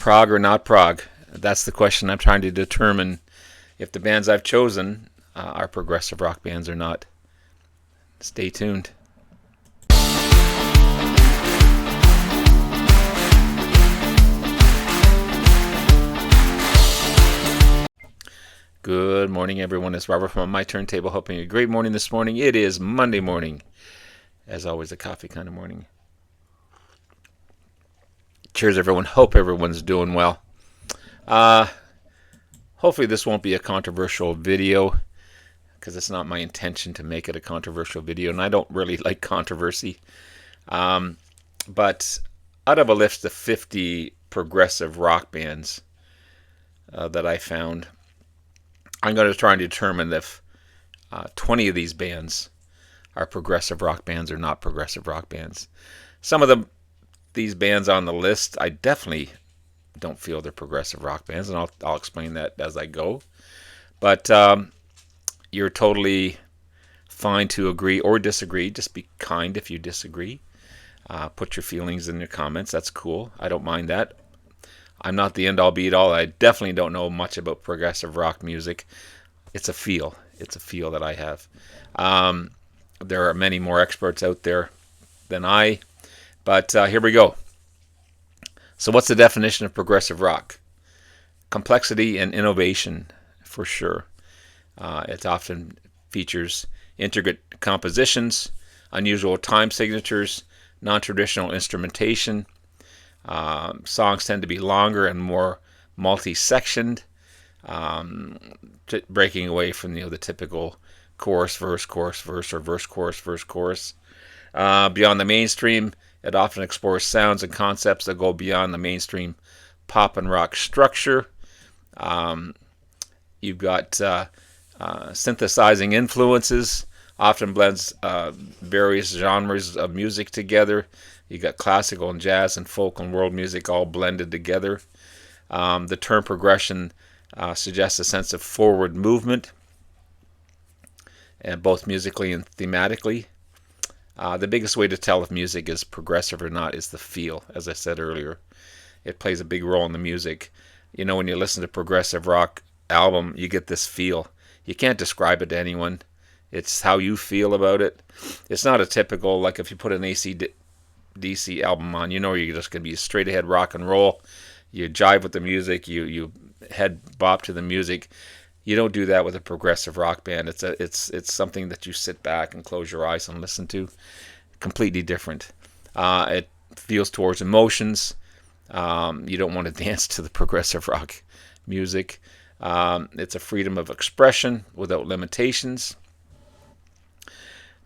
prog or not prog? That's the question I'm trying to determine if the bands I've chosen are progressive rock bands or not. Stay tuned. Good morning, everyone. It's Robert from My Turntable, hoping you a great morning this morning. It is Monday morning. As always, a coffee kind of morning. Cheers, everyone. Hope everyone's doing well. Hopefully this won't be a controversial video, because it's not my intention to make it a controversial video, and I don't really like controversy. But out of a list of 50 progressive rock bands that I found, I'm going to try and determine if 20 of these bands are progressive rock bands or not progressive rock bands. Some of these bands on the list, I definitely don't feel they're progressive rock bands, and I'll explain that as I go. But you're totally fine to agree or disagree. Just be kind if you disagree. Put your feelings in your comments. That's cool. I don't mind that. I'm not the end-all be-all. I definitely don't know much about progressive rock music. It's a feel. It's a feel that I have. There are many more experts out there than I. But here we go. So what's the definition of progressive rock? Complexity and innovation, for sure. It often features intricate compositions, unusual time signatures, non-traditional instrumentation. Songs tend to be longer and more multi-sectioned, breaking away from the typical chorus, verse, or verse, chorus. Beyond the mainstream, it often explores sounds and concepts that go beyond the mainstream pop and rock structure. You've got synthesizing influences, often blends various genres of music together. You got classical and jazz and folk and world music all blended together. The term progression suggests a sense of forward movement, and both musically and thematically. The biggest way to tell if music is progressive or not is the feel, as I said earlier. It plays a big role in the music. When you listen to progressive rock album, you get this feel. You can't describe it to anyone. It's how you feel about it. It's not a typical, like if you put an AC/DC album on, you're just going to be straight ahead rock and roll. You jive with the music, you head bop to the music. You don't do that with a progressive rock band. It's something that you sit back and close your eyes and listen to. Completely different. It feels towards emotions. You don't want to dance to the progressive rock music. It's a freedom of expression without limitations.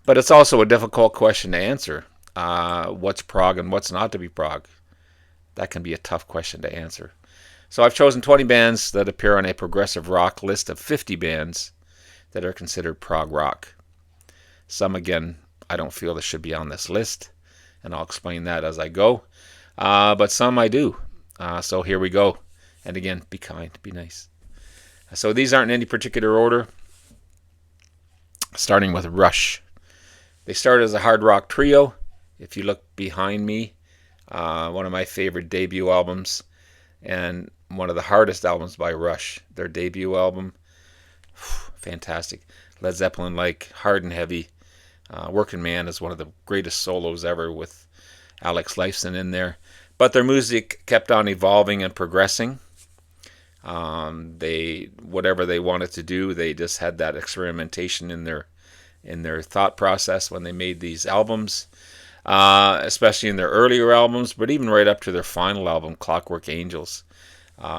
But it's also a difficult question to answer. What's prog and what's not to be prog? That can be a tough question to answer. So I've chosen 20 bands that appear on a progressive rock list of 50 bands that are considered prog rock. Some, again, I don't feel that should be on this list, and I'll explain that as I go. But some I do. So here we go. And again, be kind, be nice. So these aren't in any particular order. Starting with Rush. They started as a hard rock trio. If you look behind me, one of my favorite debut albums, and one of the hardest albums by Rush. Their debut album, fantastic. Led Zeppelin-like, hard and heavy. Working Man is one of the greatest solos ever with Alex Lifeson in there. But their music kept on evolving and progressing. Whatever they wanted to do, they just had that experimentation in their thought process when they made these albums. Especially in their earlier albums, but even right up to their final album, Clockwork Angels.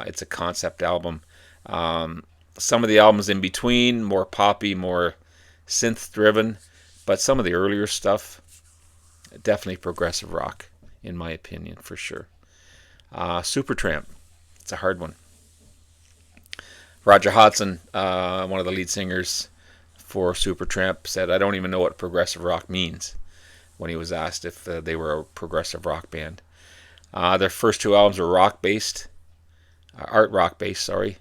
It's a concept album. Some of the albums in between, more poppy, more synth-driven, but some of the earlier stuff, definitely progressive rock, in my opinion, for sure. Supertramp, it's a hard one. Roger Hodgson, one of the lead singers for Supertramp, said, "I don't even know what progressive rock means," when he was asked if they were a progressive rock band. Their first two albums were art rock based, sorry.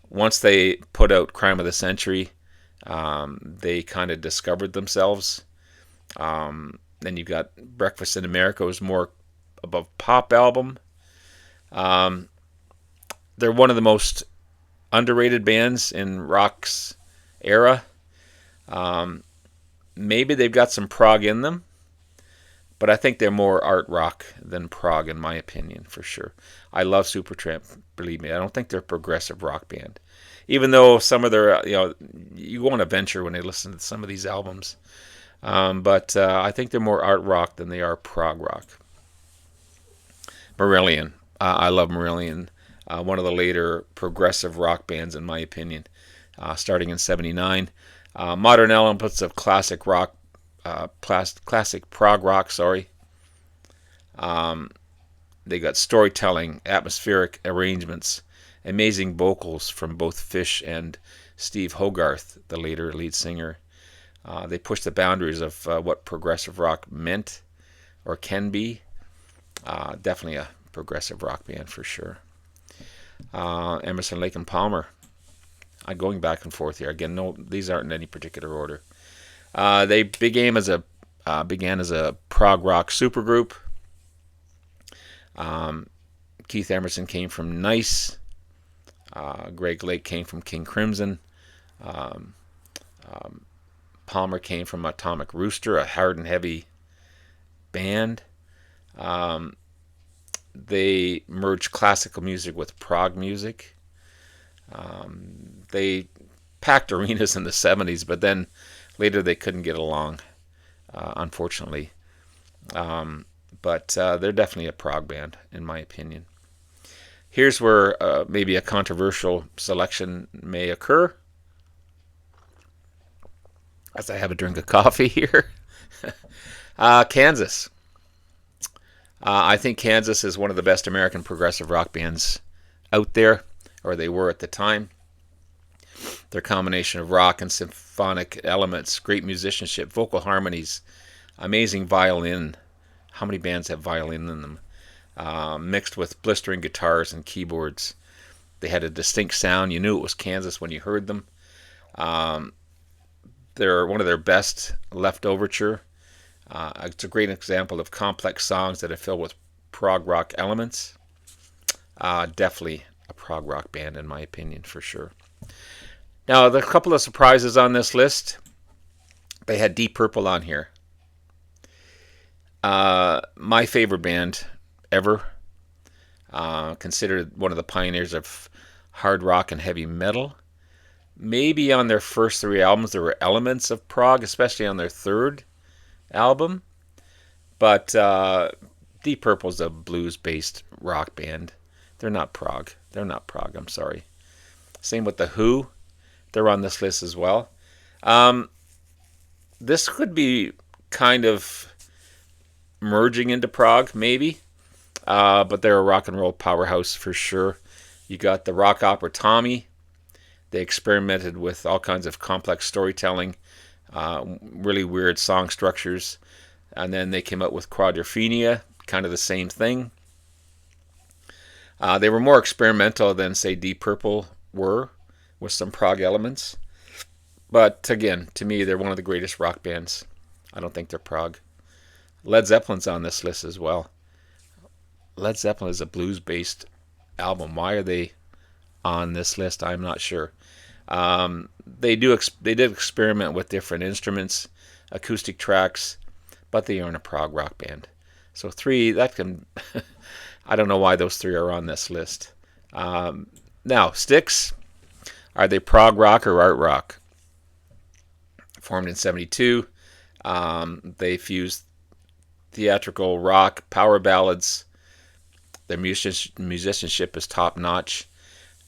Once they put out Crime of the Century, they kind of discovered themselves. Then you've got Breakfast in America, was more of a pop album. Um, they're one of the most underrated bands in rock's era. Um, Maybe they've got some prog in them, but I think they're more art rock than prog, in my opinion, for sure. I love Supertramp, believe me. I don't think they're a progressive rock band, even though some of their, you go on a venture when they listen to some of these albums. But I think they're more art rock than they are prog rock. Marillion, I love Marillion. One of the later progressive rock bands, in my opinion, starting in '79. Modern elements of classic rock, classic prog rock. Sorry, they got storytelling, atmospheric arrangements, amazing vocals from both Fish and Steve Hogarth, the later lead singer. They pushed the boundaries of what progressive rock meant or can be. Definitely a progressive rock band for sure. Emerson, Lake and Palmer. I'm going back and forth here again. No, these aren't in any particular order. They began as a prog rock supergroup. Keith Emerson came from Nice. Greg Lake came from King Crimson. Palmer came from Atomic Rooster, a hard and heavy band. They merged classical music with prog music. They packed arenas in the 70s, but then later they couldn't get along, unfortunately. But they're definitely a prog band, in my opinion. Here's where maybe a controversial selection may occur, as I have a drink of coffee here. Kansas. I think Kansas is one of the best American progressive rock bands out there, or they were at the time. Their combination of rock and symphonic elements, great musicianship, vocal harmonies, amazing violin. How many bands have violin in them? Mixed with blistering guitars and keyboards. They had a distinct sound. You knew it was Kansas when you heard them. They're one of their best, Left Overture. It's a great example of complex songs that are filled with prog rock elements. Definitely a prog rock band, in my opinion, for sure. Now, there are a couple of surprises on this list. They had Deep Purple on here. My favorite band ever. Considered one of the pioneers of hard rock and heavy metal. Maybe on their first 3 albums there were elements of prog, especially on their third album. But Deep Purple's a blues-based rock band. They're not prog. I'm sorry. Same with The Who. They're on this list as well. This could be kind of merging into prog, maybe. But they're a rock and roll powerhouse for sure. You got the rock opera Tommy. They experimented with all kinds of complex storytelling, really weird song structures. And then they came out with Quadrophenia, kind of the same thing. They were more experimental than, say, Deep Purple were, with some prog elements. But again, to me, they're one of the greatest rock bands. I don't think they're prog. Led Zeppelin's on this list as well. Led Zeppelin is a blues-based album. Why are they on this list? I'm not sure. They did experiment with different instruments, acoustic tracks, but they aren't a prog rock band. So 3, that can... I don't know why those 3 are on this list. Now, Styx. Are they prog rock or art rock? Formed in '72. They fused theatrical rock, power ballads. Their musicianship is top-notch.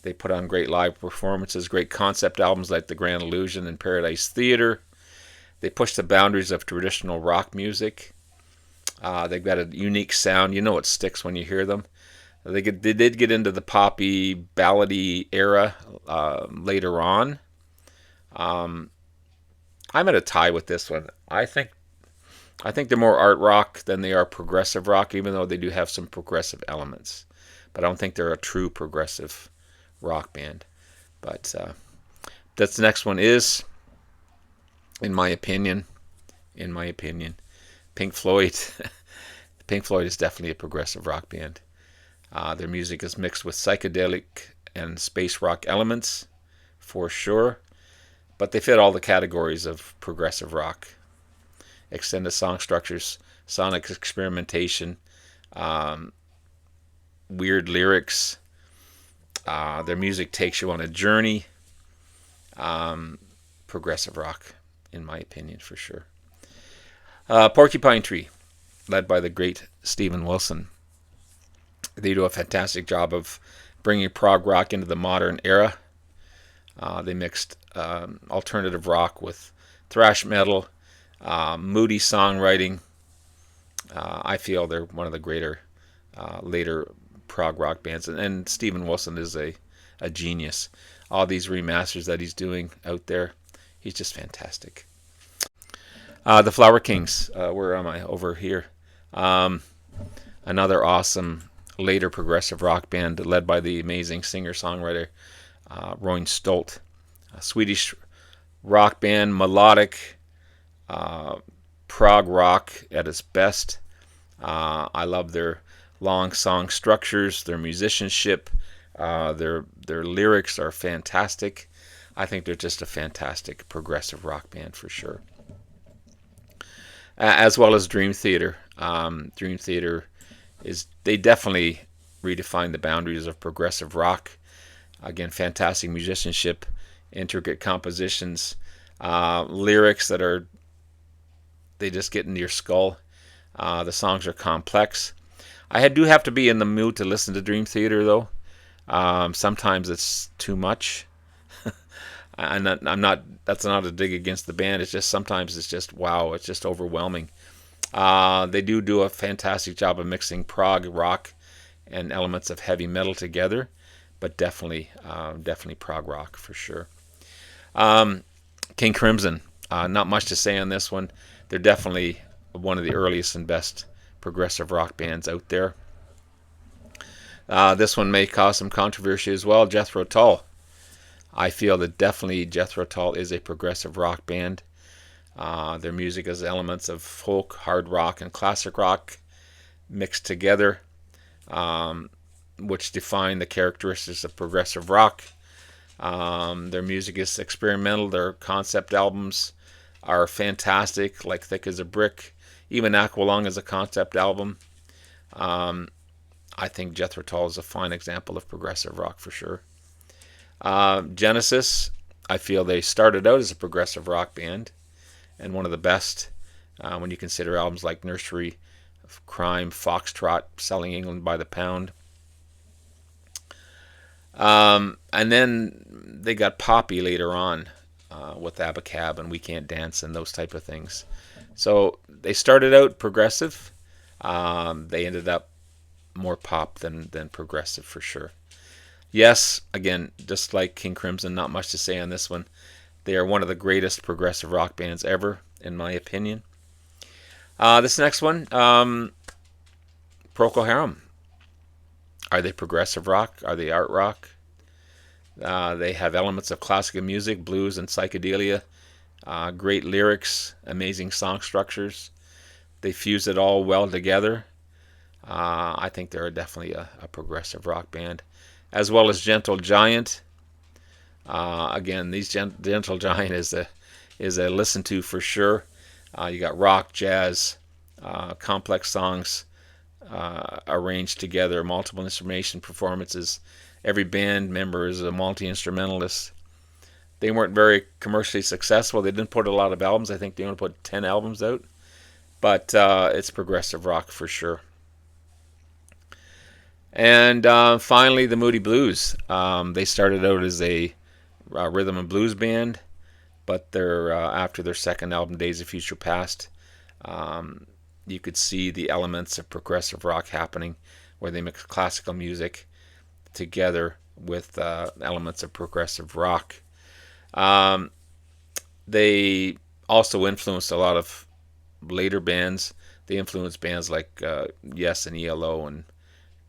They put on great live performances, great concept albums like The Grand Illusion and Paradise Theater. They push the boundaries of traditional rock music. They've got a unique sound. You know it sticks when you hear them. They did get into the poppy, ballady era later on. I'm at a tie with this one. I think they're more art rock than they are progressive rock, even though they do have some progressive elements. But I don't think they're a true progressive rock band. But that's the next one is, in my opinion, Pink Floyd. Pink Floyd is definitely a progressive rock band. Their music is mixed with psychedelic and space rock elements, for sure. But they fit all the categories of progressive rock. Extended song structures, sonic experimentation, weird lyrics. Their music takes you on a journey. Progressive rock, in my opinion, for sure. Porcupine Tree, led by the great Steven Wilson. They do a fantastic job of bringing prog rock into the modern era. They mixed alternative rock with thrash metal, moody songwriting. I feel they're one of the greater later prog rock bands. And Steven Wilson is a genius. All these remasters that he's doing out there, he's just fantastic. The Flower Kings, where am I? Over here. Another awesome later progressive rock band led by the amazing singer-songwriter Roine Stolt. A Swedish rock band, melodic, prog rock at its best. I love their long song structures, their musicianship, their lyrics are fantastic. I think they're just a fantastic progressive rock band for sure. As well as Dream Theater. Dream Theater they definitely redefine the boundaries of progressive rock. Again, fantastic musicianship, intricate compositions, lyrics they just get into your skull. The songs are complex. I do have to be in the mood to listen to Dream Theater, though. Sometimes it's too much. I'm not. That's not a dig against the band. It's just sometimes it's just wow. It's just overwhelming. They do a fantastic job of mixing prog rock and elements of heavy metal together, but definitely prog rock for sure. King Crimson. Not much to say on this one. They're definitely one of the earliest and best progressive rock bands out there. This one may cause some controversy as well. Jethro Tull. I feel that definitely Jethro Tull is a progressive rock band. Their music has elements of folk, hard rock, and classic rock mixed together, which define the characteristics of progressive rock. Their music is experimental. Their concept albums are fantastic, like Thick as a Brick. Even Aqualung is a concept album. I think Jethro Tull is a fine example of progressive rock for sure. Genesis, I feel they started out as a progressive rock band, and one of the best when you consider albums like Nursery of Crime, Foxtrot, Selling England by the Pound. And then they got poppy later on with Abacab and We Can't Dance and those type of things. So they started out progressive. They ended up more pop than progressive for sure. Yes, again, just like King Crimson, not much to say on this one. They are one of the greatest progressive rock bands ever, in my opinion. This next one, Procol Harum. Are they progressive rock? Are they art rock? They have elements of classical music, blues, and psychedelia. Great lyrics, amazing song structures. They fuse it all well together. I think they're definitely a progressive rock band. As well as Gentle Giant. Again, Gentle Giant is a listen to for sure. You got rock, jazz, complex songs arranged together, multiple instrumentation performances. Every band member is a multi-instrumentalist. They weren't very commercially successful. They didn't put a lot of albums. I think they only put 10 albums out. But it's progressive rock for sure. And finally, the Moody Blues. They started out as a rhythm and blues band, but they're after their second album, Days of Future Past, you could see the elements of progressive rock happening, where they mix classical music together with elements of progressive rock. They also influenced a lot of later bands. They influenced bands like Yes and ELO and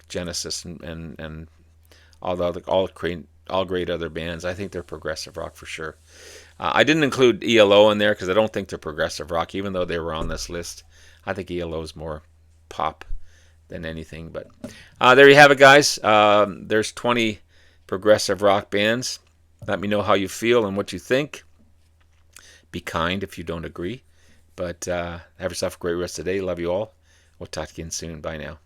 Genesis and all great other bands. I think they're progressive rock for sure. I didn't include ELO in there because I don't think they're progressive rock, even though they were on this list. I think ELO is more pop than anything. But there you have it, guys. There's 20 progressive rock bands. Let me know how you feel and what you think. Be kind if you don't agree. But have yourself a great rest of the day. Love you all. We'll talk again soon. Bye now.